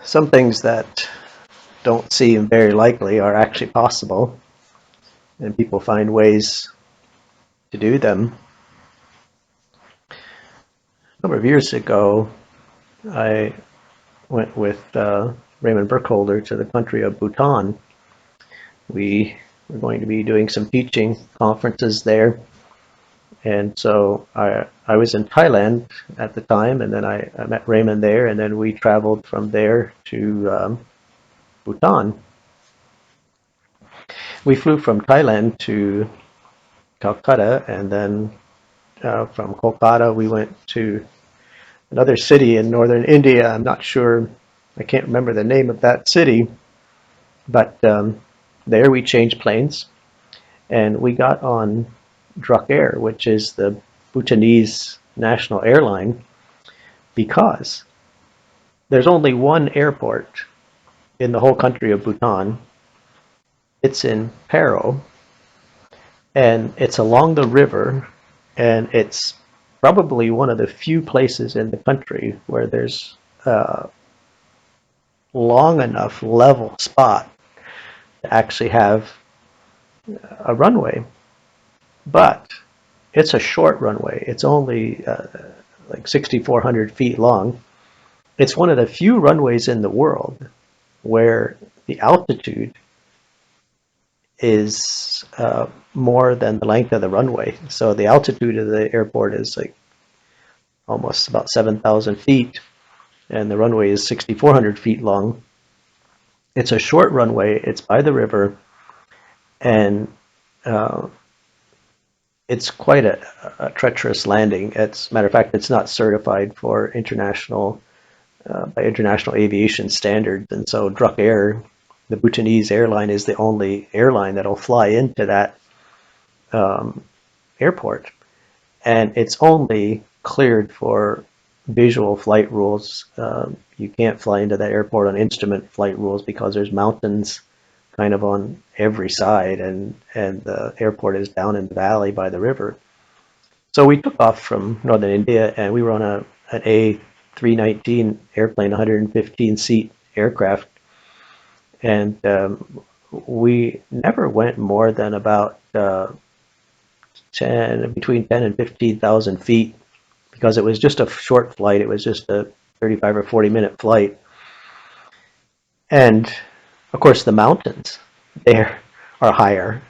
Some things that don't seem very likely are actually possible, and people find ways to do them. A number of years ago, I went with Raymond Burkholder to the country of Bhutan. We were going to be doing some teaching conferences there, and so I was in Thailand at the time, and then I met Raymond there, and then we traveled from there to Bhutan. We flew from Thailand to Calcutta, and then from Kolkata we went to another city in northern India. I'm not sure, I can't remember the name of that city, but there we changed planes and we got on Druk Air, which is the Bhutanese national airline, because there's only one airport in the whole country of Bhutan. It's in Paro, and it's along the river, and it's probably one of the few places in the country where there's a long enough level spot to actually have a runway. But it's a short runway. It's only like 6,400 feet long. It's one of the few runways in the world where the altitude is more than the length of the runway. So the altitude of the airport is like almost about 7,000 feet, and the runway is 6,400 feet long. It's a short runway. It's by the river, and uh, it's quite a treacherous landing. As a matter of fact, it's not certified for international by international aviation standards, and so Druk Air, the Bhutanese airline, is the only airline that'll fly into that um, airport, and it's only cleared for visual flight rules. You can't fly into that airport on instrument flight rules because there's mountains kind of on every side, and the airport is down in the valley by the river. So we took off from northern India, and we were on an A319 airplane, 115 seat aircraft, and we never went more than about 10 and 15,000 feet because it was just a short flight. It was just a 35 or 40-minute flight. And of course, the mountains there are higher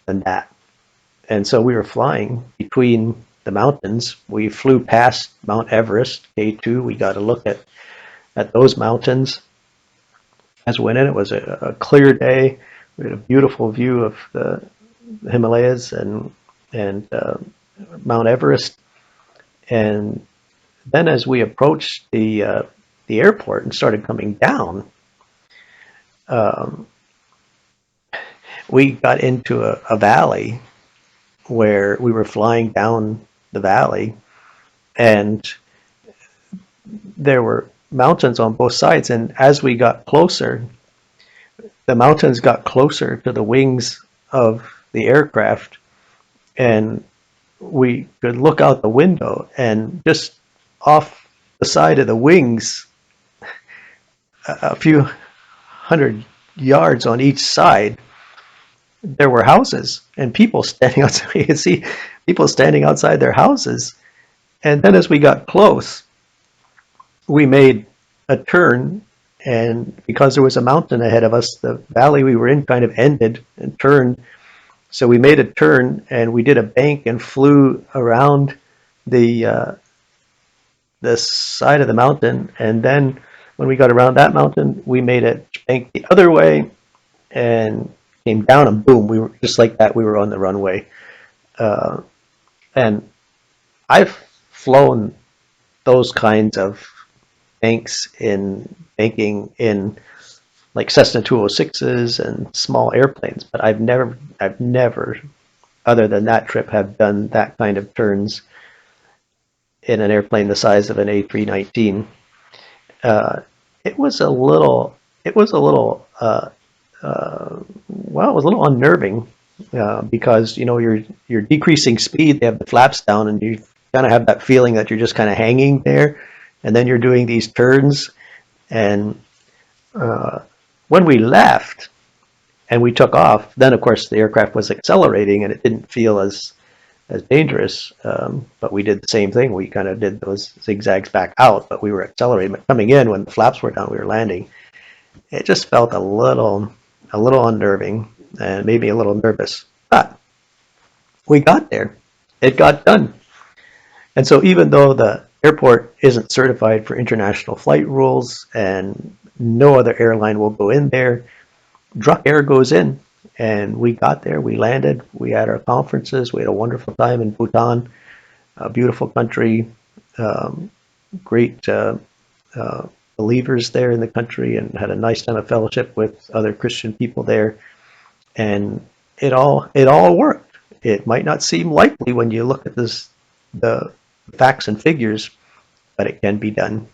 than that. And so we were flying between the mountains. We flew past Mount Everest, K2. We got a look at those mountains as we went in. It was a clear day. We had a beautiful view of the Himalayas and Mount Everest. And then as we approached the airport and started coming down, um, we got into a valley where we were flying down the valley, and there were mountains on both sides. And as we got closer, the mountains got closer to the wings of the aircraft, and we could look out the window, and just off the side of the wings, a few hundred yards on each side, there were houses and people standing outside. You could see people standing outside their houses. And then as we got close, we made a turn, and because there was a mountain ahead of us, the valley we were in kind of ended and turned. So we made a turn and we did a bank and flew around the the side of the mountain. And then when we got around that mountain, we made a bank the other way and came down, and boom, we were just like that. We were on the runway. Uh, and I've flown those kinds of banking in like Cessna 206s and small airplanes, but I've never, other than that trip, have done that kind of turns in an airplane the size of an A319. Uh, it was a little, it was a little, well, it was a little unnerving because you're decreasing speed. They have the flaps down, and you kind of have that feeling that you're just kind of hanging there, and then you're doing these turns, and Uh, when we left and we took off, then of course the aircraft was accelerating and it didn't feel as dangerous. But we did the same thing. We kind of did those zigzags back out, but we were accelerating. But coming in, when the flaps were down, we were landing. It just felt a little unnerving and maybe a little nervous. But we got there. It got done. And so even though the airport isn't certified for international flight rules and no other airline will go in there, Druk Air goes in. And we got there, we landed, we had our conferences, we had a wonderful time in Bhutan, a beautiful country, um, great uh, believers there in the country, and had a nice time of fellowship with other Christian people there. And it all worked. It might not seem likely when you look at the facts and figures, but it can be done.